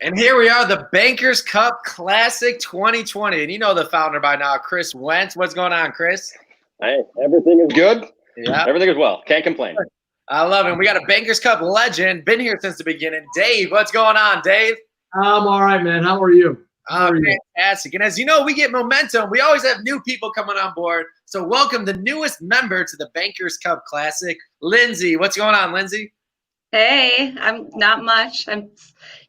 And here we are, the Bankers Cup Classic 2020. And you know the founder by now, Chris Wendt. What's going on, Chris? Hey, everything is good. Yeah. Everything is well. Can't complain. I love it. We got a Bankers Cup legend, been here since the beginning. Dave, what's going on, Dave? I'm all right, man. How are you? Fantastic. And as you know, we get momentum. We always have new people coming on board. So welcome the newest member to the Bankers Cup Classic, Lindsay. What's going on, Lindsay? Hey, I'm not much. I'm,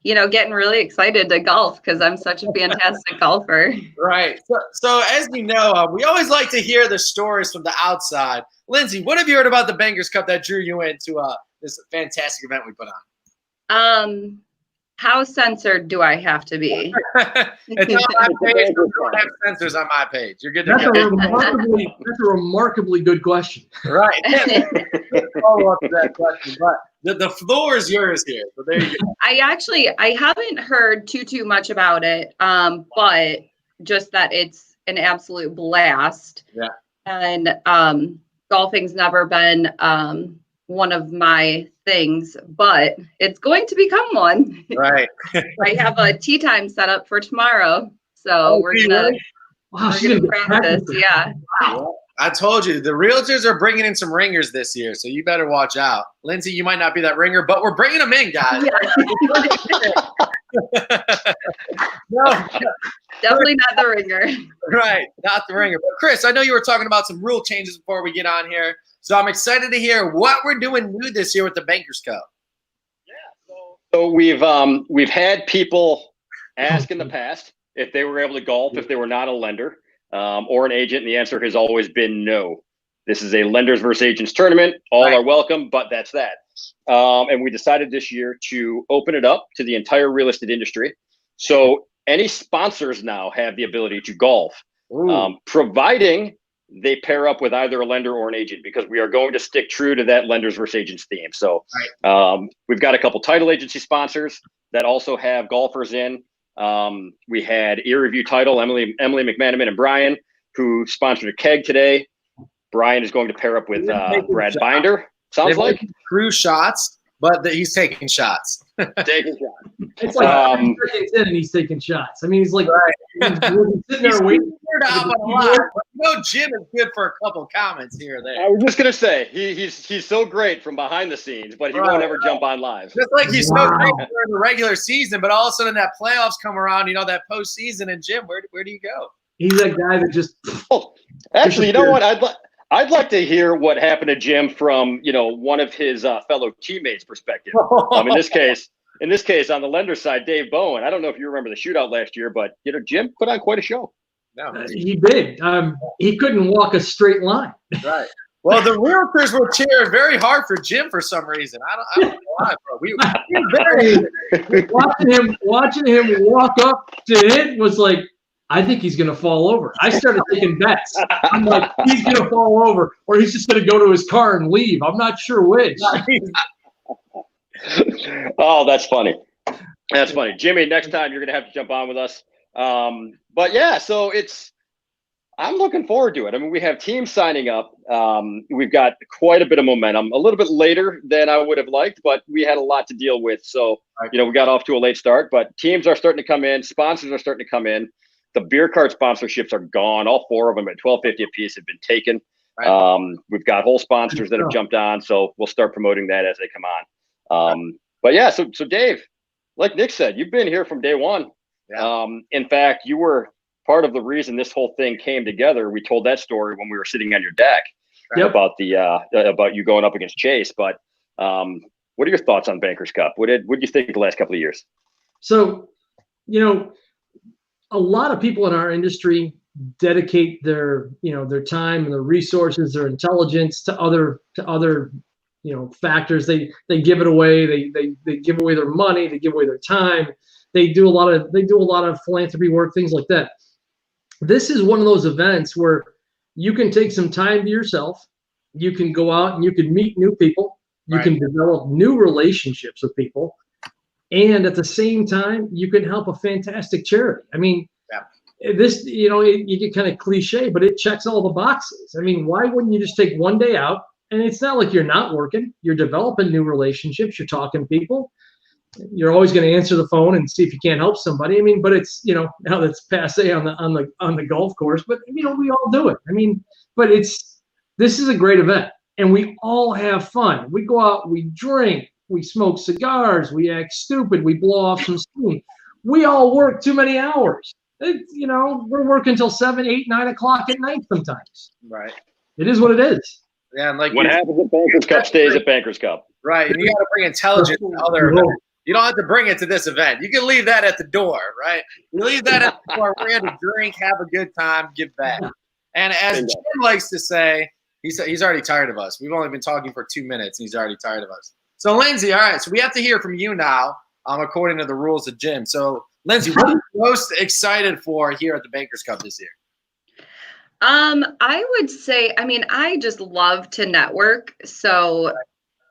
getting really excited to golf because I'm such a fantastic golfer. Right. So as you know, we always like to hear the stories from the outside. Lindsay, what have you heard about the Bankers Cup that drew you into this fantastic event we put on? How censored do I have to be? It's on my page. We don't have censors on my page. You're good to go. That's a remarkably good question. Right. Follow up to that question, but the floor is yours here. So there you go. I haven't heard too much about it, but just that it's an absolute blast. Yeah. And golfing's never been one of my things, but it's going to become one. Right. I have a tee time set up for tomorrow, so we're gonna practice. Yeah. Wow. I told you the realtors are bringing in some ringers this year, so you better watch out. Lindsay, you might not be that ringer, but we're bringing them in, guys. No, definitely not the ringer. Right, not the ringer. But Chris, I know you were talking about some rule changes before we get on here, so I'm excited to hear what we're doing new this year with the Bankers Cup. Yeah, so we've had people ask in the past if they were able to golf if they were not a lender or an agent, and the answer has always been no. This is a lenders versus agents tournament. All are welcome, but that's that. And we decided this year to open it up to the entire real estate industry. So any sponsors now have the ability to golf, providing they pair up with either a lender or an agent, because we are going to stick true to that lenders versus agents theme. So we've got a couple title agency sponsors that also have golfers in. We had Ear Review Title, Emily McManaman and Brian, who sponsored a keg today. Brian is going to pair up with Brad Binder. Sounds like crew shots, but he's taking shots. Taking shots. It's like 30 seconds in and he's taking shots. I mean, he's like he's sitting there waiting. Jim is good for a couple comments here or there. I was just gonna say he's so great from behind the scenes, but he won't ever jump on live. Just like he's so great during the regular season, but all of a sudden that playoffs come around, that postseason. And Jim, where do you go? He's that guy that just. Oh, actually, you know what? I'd like to hear what happened to Jim from one of his fellow teammates' perspective. In this case, on the lender side, Dave Bowen. I don't know if you remember the shootout last year, but Jim put on quite a show. No, he did. He couldn't walk a straight line. Right. Well, the realtors were cheering very hard for Jim for some reason. I don't know why, bro. Watching him walk up to hit was like, I think he's going to fall over. I started taking bets. I'm like, he's going to fall over, or he's just going to go to his car and leave. I'm not sure which. Oh, that's funny. That's funny. Jimmy, next time you're going to have to jump on with us. But yeah, so I'm looking forward to it. I mean, we have teams signing up. We've got quite a bit of momentum, a little bit later than I would have liked, but we had a lot to deal with. So, we got off to a late start, but teams are starting to come in. Sponsors are starting to come in. The beer cart sponsorships are gone. All four of them at $12.50 a piece have been taken. We've got whole sponsors that have jumped on, so we'll start promoting that as they come on. But yeah, so Dave, like Nick said, you've been here from day one. Yeah. In fact, you were part of the reason this whole thing came together. We told that story when we were sitting on your deck about about you going up against Chase. But what are your thoughts on Bankers Cup? What did you think the last couple of years? So, a lot of people in our industry dedicate their time and their resources, their intelligence to other factors. They give it away. They give away their money. They give away their time. They do a lot of philanthropy work, things like that. This is one of those events where you can take some time to yourself. You can go out and you can meet new people. You can develop new relationships with people. And at the same time, you can help a fantastic charity. I mean, this, you get kind of cliche, but it checks all the boxes. I mean, why wouldn't you just take one day out? And it's not like you're not working. You're developing new relationships. You're talking to people. you're always going to answer the phone and see if you can't help somebody. I mean, but it's, you know, now that's passe on the golf course, but you know, we all do it. I mean, but this is a great event and we all have fun. We go out, we drink, we smoke cigars, we act stupid, we blow off some steam. We all work too many hours. You know, we're working until 7, 8, 9 o'clock at night sometimes. Right. It is what it is. Yeah, and like what happens at Bankers Cup stays at Bankers Cup. Right, and you got to bring intelligence to other events. You don't have to bring it to this event. You can leave that at the door, right? You leave that at the door. We're here to drink, have a good time, give back. And as Jim likes to say, he's already tired of us. We've only been talking for 2 minutes, and he's already tired of us. So, Lindsay, all right, so we have to hear from you now, according to the rules of Jim. So, Lindsay, what are you most excited for here at the Bankers Cup this year? I would say, I mean, I just love to network, so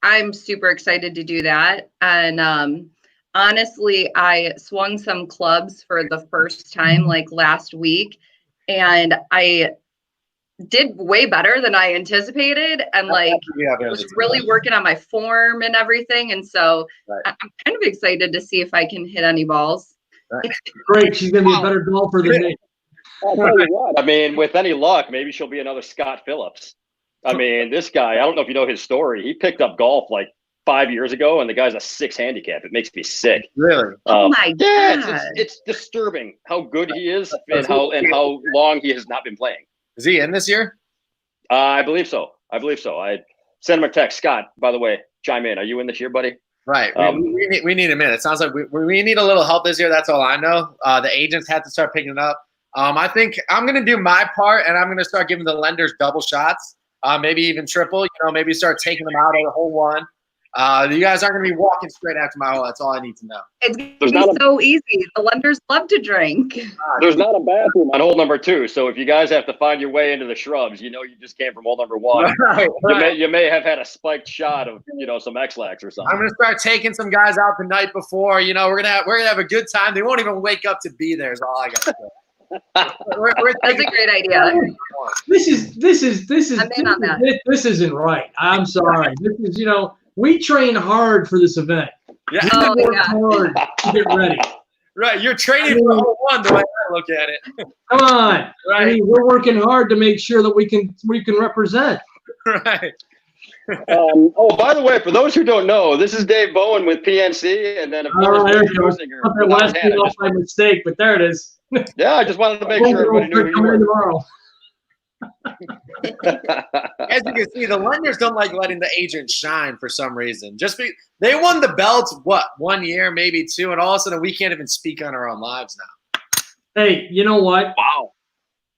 I'm super excited to do that. And honestly, I swung some clubs for the first time like last week, and I did way better than I anticipated, and like was really working on my form and everything. And so I'm kind of excited to see if I can hit any balls. Great, she's gonna be a better golfer than me. I'll tell you what, I mean, with any luck, maybe she'll be another Scott Phillips. I mean, this guy, I don't know if you know his story. He picked up golf like 5 years ago, and the guy's a 6 handicap. It makes me sick. Really? Oh my God. Yeah, it's disturbing how good he is and how long he has not been playing. Is he in this year? I believe so. I sent him a text. Scott, by the way, chime in. Are you in this year, buddy? Right. We need a minute. It sounds like we need a little help this year. That's all I know. The agents have to start picking it up. I think I'm going to do my part, and I'm going to start giving the lenders double shots, maybe even triple. You know, maybe start taking them out of the hole one. You guys aren't going to be walking straight after my hole. That's all I need to know. It's going to be so easy. The lenders love to drink. There's not a bathroom on hole number 2, so if you guys have to find your way into the shrubs, you know you just came from hole number 1. Right. You may have had a spiked shot of some X-Lax or something. I'm going to start taking some guys out the night before. You know, we're gonna have a good time. They won't even wake up to be there. Is all I got to say. That's a great idea. This isn't right. I'm sorry. This is, we train hard for this event. Yeah. We work hard to get ready. Right. You're training for hole one, the way I look at it. Come on. Right. I mean, we're working hard to make sure that we can represent. Right. By the way, for those who don't know, this is Dave Bowen with PNC, and then of course, there it goes. Off my mistake, but there it is. Yeah, I just wanted to make sure everybody knew who you were. Tomorrow. As you can see, the lenders don't like letting the agents shine for some reason. They won the belts, 1 year, maybe 2, and all of a sudden we can't even speak on our own lives now. Hey, you know what? Wow.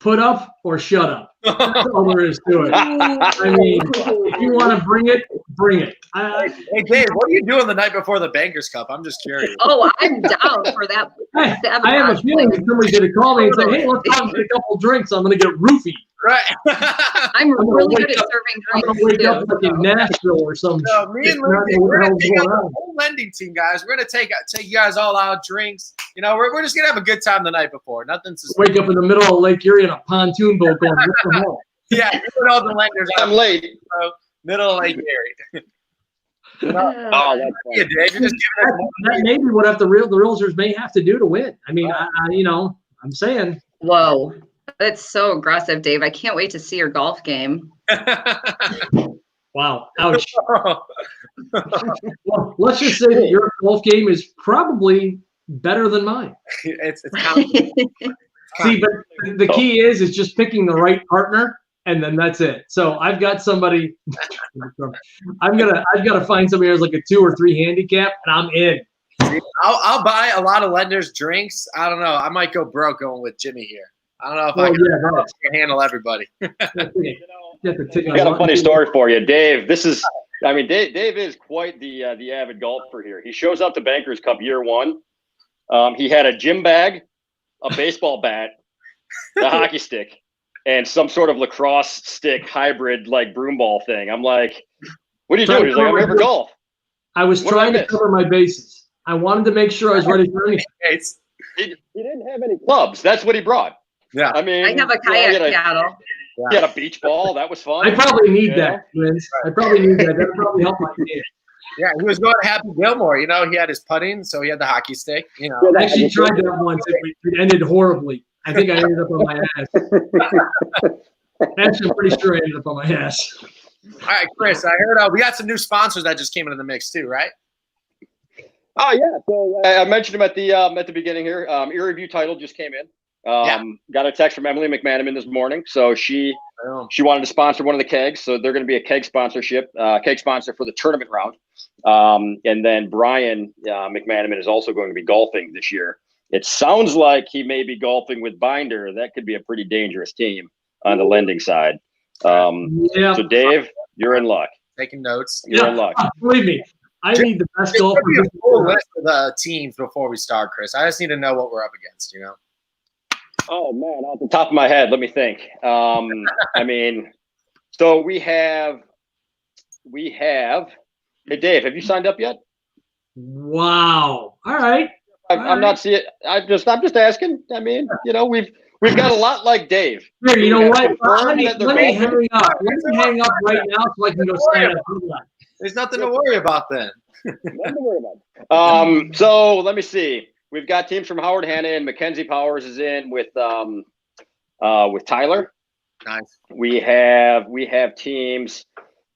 Put up or shut up. That's all there is to it. I mean, if you want to bring it, bring it. Hey, Dave, what are you doing the night before the Bankers Cup? I'm just curious. Oh, I'm down for that. Hey, I have a feeling that somebody's going to call me and say, hey, let's talk get a couple drinks. I'm going to get roofied. Right. I'm really good at serving drinks. I'm going to wake up like in Nashville or something. So me and Lindsay, we're going to take out the whole lending team, guys. We're going to take you guys all out, drinks. We're just going to have a good time the night before. Nothing's wake up in the middle of Lake Erie in a pontoon boat going, yeah, you put all the lenders out. I'm late. Middle of Lake Erie. That's funny. Yeah, Dave, you're just giving us that may be what the realtors may have to do to win. I mean, I'm saying. Whoa. That's so aggressive, Dave. I can't wait to see your golf game. Wow. Ouch. Well, let's just say that your golf game is probably better than mine. It's See, but the key is just picking the right partner, and then that's it. So I've got somebody. I've got to find somebody who has like a 2 or 3 handicap, and I'm in. I'll buy a lot of lenders drinks. I don't know. I might go broke going with Jimmy here. I don't know if I can handle everybody. I got a funny story for you, Dave. Dave is quite the avid golfer here. He shows up to Bankers Cup year 1. He had a gym bag, a baseball bat, a hockey stick, and some sort of lacrosse stick hybrid like broom ball thing. I'm like, what are you doing? He's like, I'm here for golf. I was trying to cover my bases. I wanted to make sure I was ready for anything. He didn't have any clubs. That's what he brought. Yeah. I have a kayak paddle. He had a beach ball. That was fun. I probably need that, Vince. I probably need that. That would probably help my game. Yeah, he was going to Happy Gilmore. You know, he had his putting, so he had the hockey stick. You know, I actually tried that once. It ended horribly. I think I ended up on my ass. Actually, I'm pretty sure I ended up on my ass. All right, Chris, I heard we got some new sponsors that just came into the mix too, right? Oh yeah, so I mentioned him at the beginning here. Ear Review title just came in. Got a text from Emily McManaman this morning, so she wanted to sponsor one of the kegs. So they're going to be a keg sponsorship, keg sponsor for the tournament round. And then Brian McManaman is also going to be golfing this year. It sounds like he may be golfing with Binder. That could be a pretty dangerous team on the lending side. So Dave, you're in luck. Taking notes. You're in luck. Believe me, I need the best There's golfer. gonna be a full list of the teams before we start, Chris. I just need to know what we're up against. You know. Oh man, off the top of my head, let me think. I mean, so we have. Hey Dave, have you signed up yet? Wow. All right. I'm not seeing. I'm just asking. I mean, you know, we've got a lot like Dave. Here, you know what? Let me hang up. Let me hang up right now so I can go sign up. There's nothing to worry about then. Nothing to worry about. So let me see. We've got teams from Howard Hanna and Mackenzie Powers is in with Tyler. Nice. We have teams.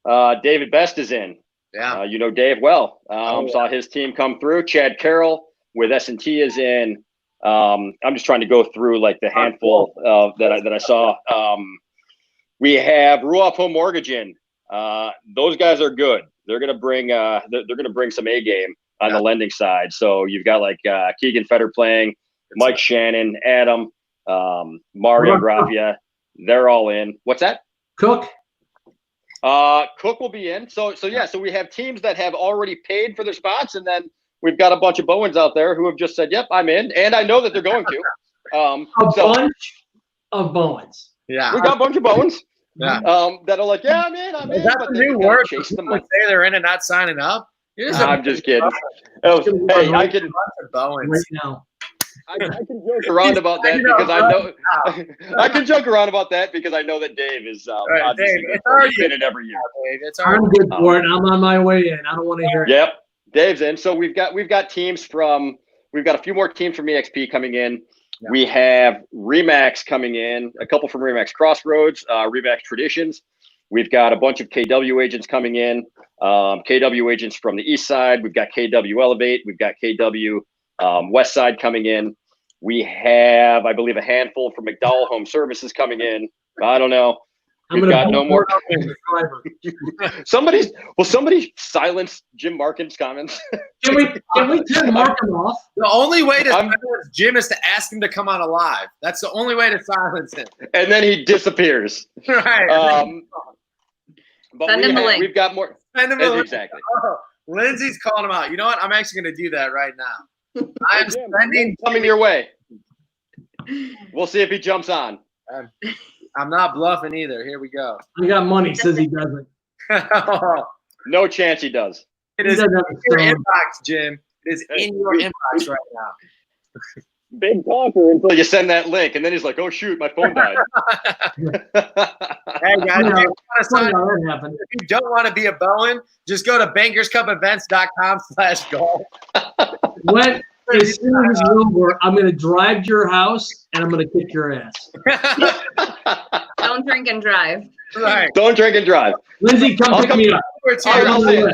David Best is in. Yeah. You know Dave well. Saw his team come through. Chad Carroll with S&T is in. I'm just trying to go through like the handful that I saw. We have Ruoff Home Mortgage in. Those guys are good. They're gonna bring some A game on the lending side. So you've got like Keegan Fetter playing, Mike Shannon, Adam, Mario Gravia. They're all in. What's that? Cook. Cook will be in. So we have teams that have already paid for their spots, and then we've got a bunch of Bowens out there who have just said, "Yep, I'm in," and I know that they're going to. Bunch of Bowens. Yeah, we got a bunch of Bowens. Yeah. That are like, "Yeah, I'm in." Is that the new word? Chase them. Say they're in and not signing up. I'm just kidding. Hey, I can Bowens right now. I can joke around about that because I know I can joke around about that because I know that Dave is obviously been in every year. I'm good for it. I'm on my way in. I don't want to hear it. Yep, Dave's in. So we've got teams from we've got a few more teams from EXP coming in. Yeah. We have Remax coming in, a couple from Remax Crossroads, Remax Traditions. We've got a bunch of KW agents coming in. KW agents from the east side. We've got KW Elevate. We've got KW West Side coming in. We have, I believe, a handful from McDowell Home Services coming in. I don't know. We've got no more. Somebody silence Jim Markin's comments. Can we turn Markin off? The only way to silence Jim is to ask him to come on alive. That's the only way to silence him. And then he disappears. Right. But send him a link. We've got more. Send him a link. Exactly. Oh, Lindsay's calling him out. You know what? I'm actually going to do that right now. I am sending coming your way. We'll see if he jumps on. I'm not bluffing either. Here we go. I got money. Says he doesn't. No chance he does. It is in your inbox, Jim. It is in your inbox right now. Big talker until you send that link, and then he's like, "Oh shoot, my phone died." Hey guys, if you don't want to be a Bowen, just go to bankerscupevents.com/golf. When as soon as it's over, I'm going to drive to your house and I'm going to kick your ass. Don't drink and drive. Right. Don't drink and drive. Lindsay, come pick me up. I'll say,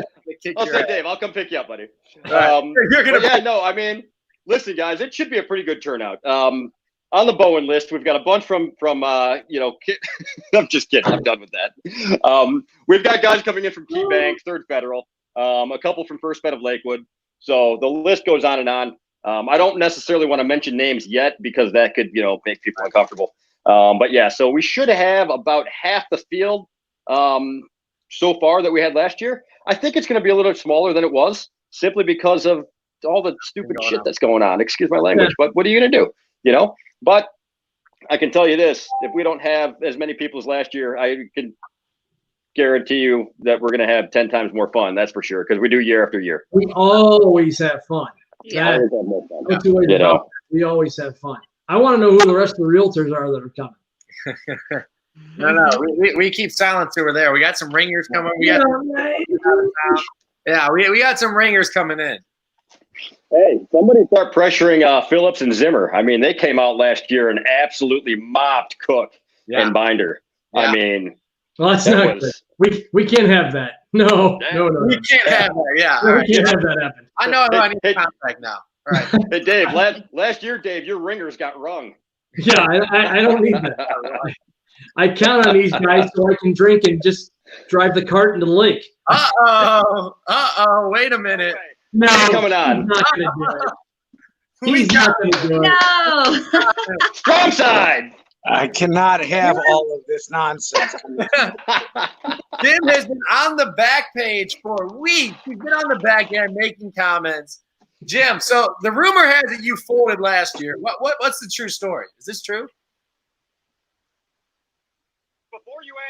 Dave, I'll come pick you up, buddy. Right. No, I mean, listen, guys, it should be a pretty good turnout. On the Bowen list, we've got a bunch from I'm just kidding. I'm done with that. We've got guys coming in from Key Bank, Third Federal, a couple from First Fed of Lakewood. So the list goes on and on. I don't necessarily want to mention names yet because that could, make people uncomfortable. But yeah, so we should have about half the field so far that we had last year. I think it's going to be a little smaller than it was simply because of all the stupid shit that's going on. Excuse my language, but what are you going to do? But I can tell you this, if we don't have as many people as last year, I can guarantee you that we're going to have 10 times more fun. That's for sure. Because we do year after year. We always have fun. Yeah. We always have fun. I want to know who the rest of the realtors are that are coming. No, we keep silence over there. We got some ringers coming. Yeah, we got some ringers coming in. Hey, somebody start pressuring Phillips and Zimmer. I mean, they came out last year and absolutely mopped Cook and Binder. Yeah. I mean, well, that's not good. We can't have that. No. We can't have that. Yeah. We can't have that happen. I know I need contact now. All right. Hey, Dave, last year, Dave, your ringers got rung. Yeah, I don't need that. I count on these guys so I can drink and just drive the cart into the lake. Wait a minute. No, coming on. He's not going to do it. No. Strong side. I cannot have all of this nonsense. Jim has been on the back page for weeks. He's been on the back end making comments. Jim, so the rumor has it you folded last year. What's the true story? Is this true?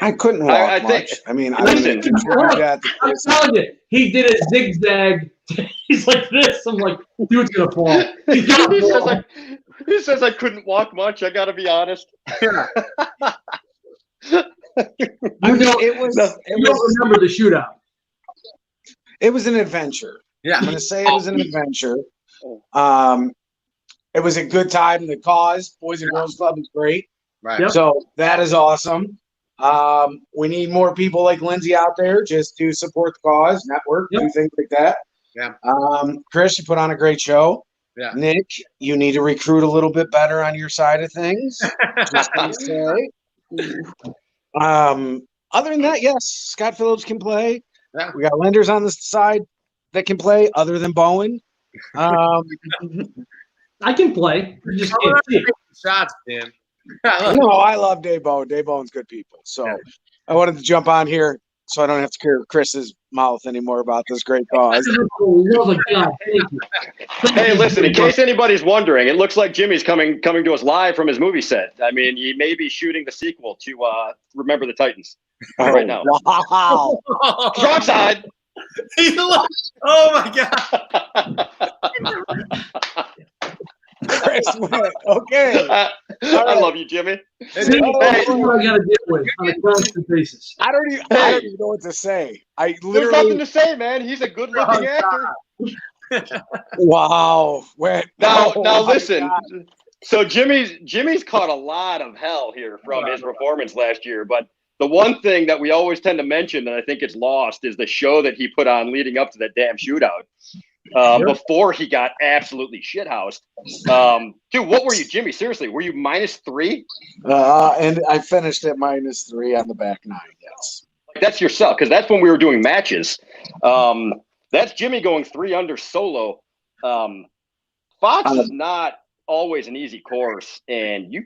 I couldn't walk much. I mean, I didn't contribute that. I'm telling you, he did a zigzag. He's like this. I'm like, dude's going to fall. He says I couldn't walk much. I got to be honest. Yeah. You don't remember the shootout. It was an adventure. Yeah. I'm going to say it was an adventure. It was a good time. The cause, Boys and Girls Club, is great. Right. Yep. So that is awesome. We need more people like Lindsay out there just to support the cause, network, do things like that. Yeah. Chris, you put on a great show. Yeah. Nick, you need to recruit a little bit better on your side of things. Just to say. Other than that, yes, Scott Phillips can play. Yeah. We got lenders on the side that can play other than Bowen. I can play. You just can't see. Shots, Jim. No, I love Dave Bowen. Dave Bowen's good people. So I wanted to jump on here so I don't have to hear Chris's mouth anymore about this great cause. Hey, listen, in case anybody's wondering, it looks like Jimmy's coming to us live from his movie set. I mean, he may be shooting the sequel to Remember the Titans right now. Wow. Strong side. Oh, my God. Chris Wendt. Okay. I love you, Jimmy. That's what I got to deal with on a constant basis. I don't even know what to say. There's nothing to say, man. He's a good-looking actor. Wow. Now listen. So Jimmy's caught a lot of hell here from his performance last year, but the one thing that we always tend to mention that I think it's lost is the show that he put on leading up to that damn shootout. Before he got absolutely shithoused. Dude, what were you, Jimmy? Seriously, were you -3? And I finished at -3 on the back nine, yes. That's yourself, because that's when we were doing matches. That's Jimmy going 3 under solo. Fox is not always an easy course, and you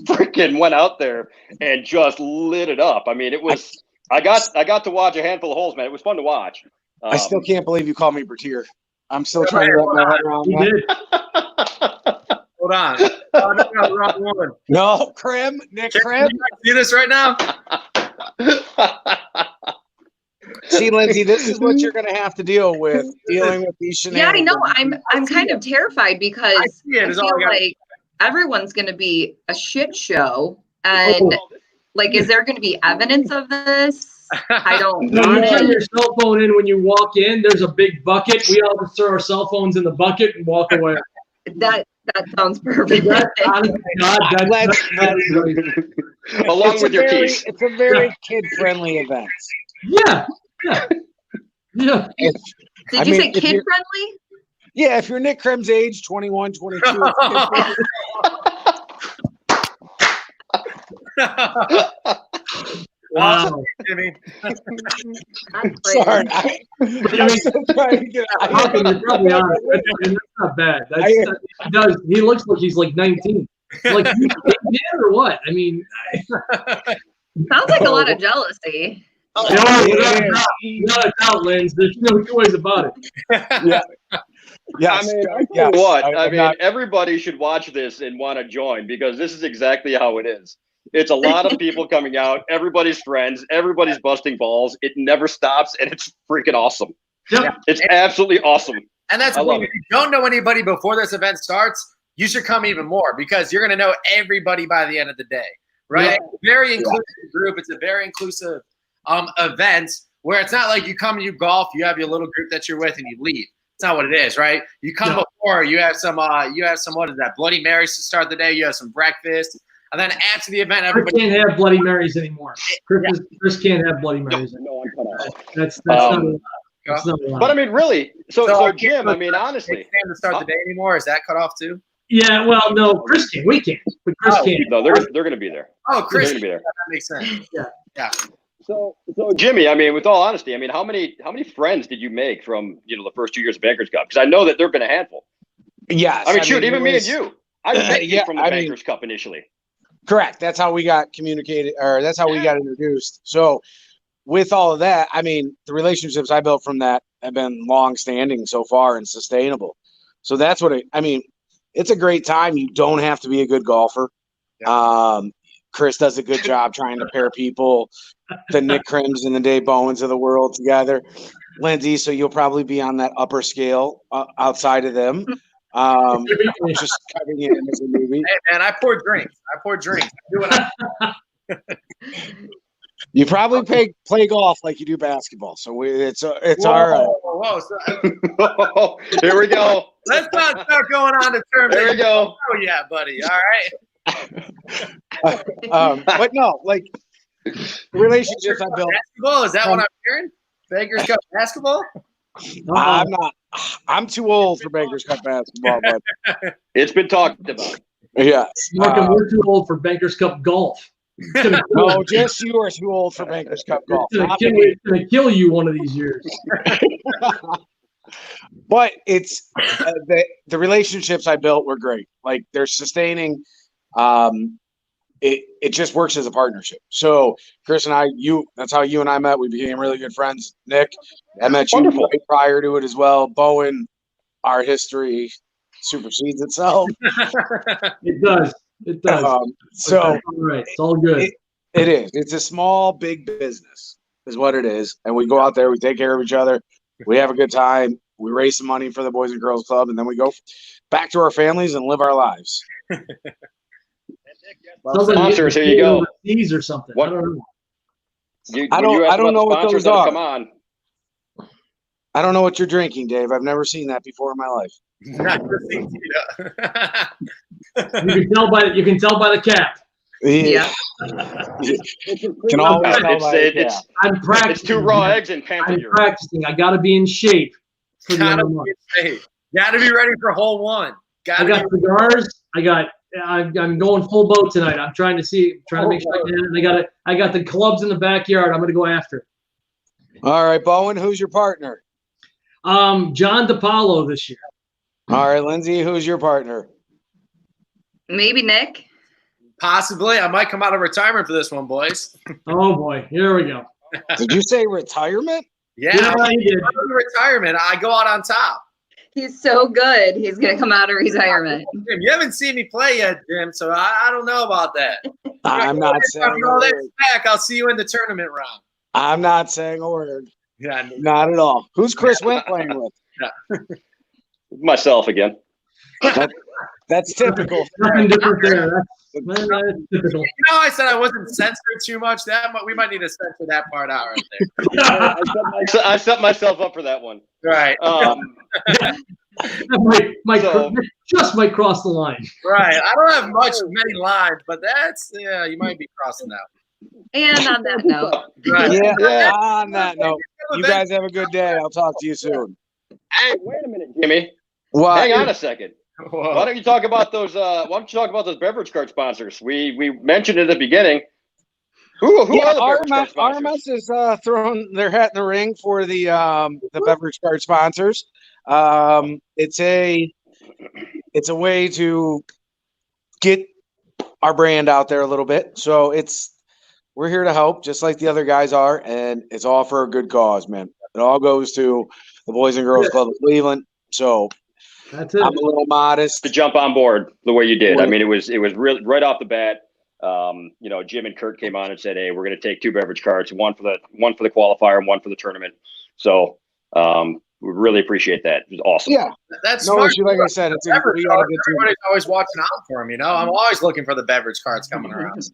freaking went out there and just lit it up. I mean, it was I got to watch a handful of holes, man. It was fun to watch. I still can't believe you called me Bertier. I'm still trying to wrap my head around that. Hold on. Oh, no, wrong one. No, Nick Krim. See this right now? See, Lindsay, this is what you're going to have to deal with, dealing with these shenanigans. Yeah, I know. I'm kind of terrified because I feel like everyone's going to be a shit show. And, is there going to be evidence of this? I don't No, want you turn it. your cell phone in when you walk in. There's a big bucket. We all just throw our cell phones in the bucket and walk away. That sounds perfect. Along with your keys. It's a very kid-friendly event. Yeah. Did you say kid-friendly? Yeah, if you're Nick Krim's age, 21, 22. Wow. Jimmy. Sorry. I'm still trying to get out. You're probably honest. That's not bad. He looks like he's like 19. Like, you did or what? I mean, Sounds like a lot of jealousy. without a doubt, Linz. There's no two ways about it. Yeah. Yes. I mean, everybody should watch this and want to join, because this is exactly how it is. It's a lot of people coming out, everybody's friends, everybody's busting balls. It never stops, and it's freaking awesome. Yep. It's absolutely awesome. And that's why if you don't know anybody before this event starts, you should come even more, because you're going to know everybody by the end of the day, right? Yeah. It's a very inclusive group. It's a very inclusive event where it's not like you come and you golf, you have your little group that you're with, and you leave. It's not what it is, right? You come before, you have some what is that, Bloody Marys to start the day. You have some breakfast, and then after the event, everybody can't have Bloody Marys anymore. Chris can't have Bloody Marys. No, I'm cut off. That's not allowed. But I mean, really, so Jim, I mean, honestly, can't to start the day anymore. Is that cut off too? Yeah, well, no, Chris can't. We can't, but Chris can't. No, they're going to be there. Oh, Chris, they're going to be there. That makes sense. Yeah. So Jimmy, I mean, with all honesty, I mean, how many friends did you make from the first 2 years of Bankers Cup? Because I know that there've been a handful. Yes. I mean, shoot, even me and you. I met you from the Bankers Cup initially. Correct. That's how we got communicated, or that's how we got introduced. So, with all of that, I mean, the relationships I built from that have been long-standing so far and sustainable. So that's what it's a great time. You don't have to be a good golfer. Yeah. Chris does a good job trying to pair people, the Nick Crims and the Dave Bowens of the world together. Lindsay, so you'll probably be on that upper scale outside of them. Just cutting it in as a movie. Hey, man, I pour drinks. I do what You probably play golf like you do basketball. So it's all right. Whoa. Here we go. Let's not start going on to terms. There we go. Oh, yeah, buddy. All right. But no, like the relationships I built. Basketball? Is that what I'm hearing? Bankers Cup basketball? I'm not. I'm too old for Bankers Cup basketball, but it's been talked about. Yes. Markham, we're too old for Bankers Cup golf. No, just you are too old for Bankers Cup golf. It's going to kill you one of these years. But it's the relationships I built were great. Like they're sustaining. It just works as a partnership. So Chris and I, that's how you and I met. We became really good friends. Nick, I met you right prior to it as well. Bowen, our history supersedes itself. It does. It does. So all right, it's all good. It is. It's a small, big business, is what it is. And we go out there, we take care of each other, we have a good time, we raise some money for the Boys and Girls Club, and then we go back to our families and live our lives. Sponsors, here you go. These or something. What? I don't know what those are. Come on. I don't know what you're drinking, Dave. I've never seen that before in my life. You can tell by the cap. Yeah. Can always tell by the cap. I'm practicing. It's 2 raw eggs and pamper. I'm practicing. I got to be in shape. Gotta be ready for hole 1. I got cigars. I'm going full boat tonight. I'm trying to make sure I can. I got the clubs in the backyard. I'm going to go after it. All right, Bowen, who's your partner? John DePaulo this year. All right, Lindsay, who's your partner? Maybe Nick. Possibly. I might come out of retirement for this one, boys. Oh boy, here we go. Did you say retirement? Yeah, retirement. I go out on top. He's so good. He's going to come out of retirement. Jim, you haven't seen me play yet, Jim, so I don't know about that. I'm not saying a word. Back, I'll see you in the tournament round. I'm not saying a word. Yeah, not at all. Who's Chris Wendt playing with? Yeah. Myself again. That's typical. Nothing different there. That's typical. You know, I said I wasn't censored too much. We might need to censor that part out right there. I set myself up for that one. Right. Just might cross the line. Right. I don't have many lines, but you might be crossing that. And on that note. Right. Yeah, on that note. You guys have a good day. I'll talk to you soon. Hey, wait a minute, Jimmy. What? Hang on a second. Whoa. Why don't you talk about those beverage cart sponsors? We mentioned at the beginning. Who are the beverage cart sponsors? RMS is throwing their hat in the ring for the beverage cart sponsors. It's a way to get our brand out there a little bit. So we're here to help, just like the other guys are, and it's all for a good cause, man. It all goes to the Boys and Girls Club of Cleveland. So that's it. I'm a little modest to jump on board the way you did. I mean, it was really right off the bat. Jim and Kurt came on and said, "Hey, we're going to take 2 beverage carts, one for the qualifier and one for the tournament." So we really appreciate that. It was awesome. Yeah, that's no smart. issue. Like I said, everybody's always watching out for him. I'm always looking for the beverage carts coming around.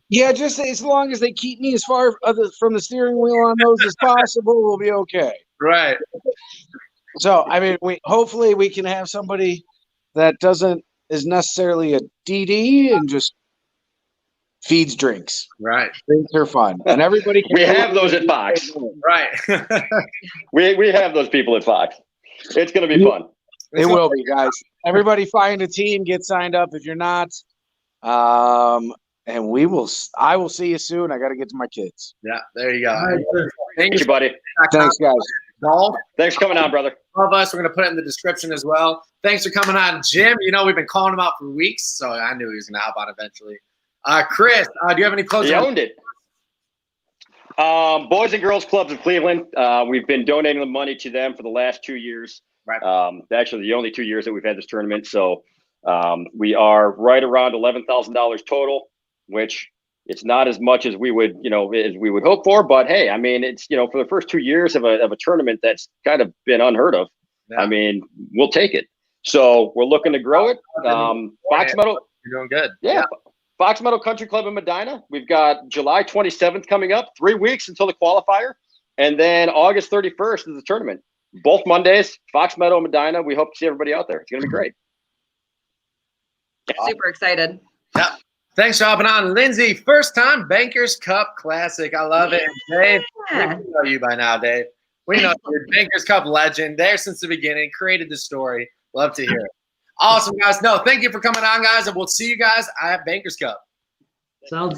Yeah, just as long as they keep me as far from the steering wheel on those as possible, we'll be okay. Right. So, I mean, hopefully we can have somebody that is necessarily a DD and just feeds drinks. Right. Drinks are fun, and everybody. We have those at Fox. Right. we have those people at Fox. It's going to be fun. It will be, guys. Everybody find a team, get signed up if you're not. And I will see you soon. I got to get to my kids. Yeah, there you go. All right, sir. Thank you, buddy. Thanks, guys. Golf. Thanks for coming on, brother. All of us, we're going to put it in the description as well. Thanks for coming on, Jim. You know, we've been calling him out for weeks, so I knew he was going to hop on eventually. Chris, do you have any closing? He owned it. Boys and Girls Clubs of Cleveland. We've been donating the money to them for the last 2 years. Right. Actually, the only 2 years that we've had this tournament. So we are right around $11,000 total, which it's not as much as we would, as we would hope for. But hey, I mean, it's for the first 2 years of a tournament that's kind of been unheard of. Yeah. I mean, we'll take it. So we're looking to grow it. Fox Meadow. You're doing good. Yeah. Fox Meadow Country Club in Medina. We've got July 27th coming up, 3 weeks until the qualifier. And then August 31st is the tournament. Both Mondays, Fox Meadow, Medina. We hope to see everybody out there. It's going to be great. Super excited. Yeah. Thanks for hopping on. Lindsay, first time Bankers Cup Classic. I love it. Dave, Yeah. we know you by now, Dave. We know you're a Bankers Cup legend. There since the beginning, created the story. Love to hear it. Awesome, guys. No, thank you for coming on, guys, and we'll see you guys at Bankers Cup. Sounds good.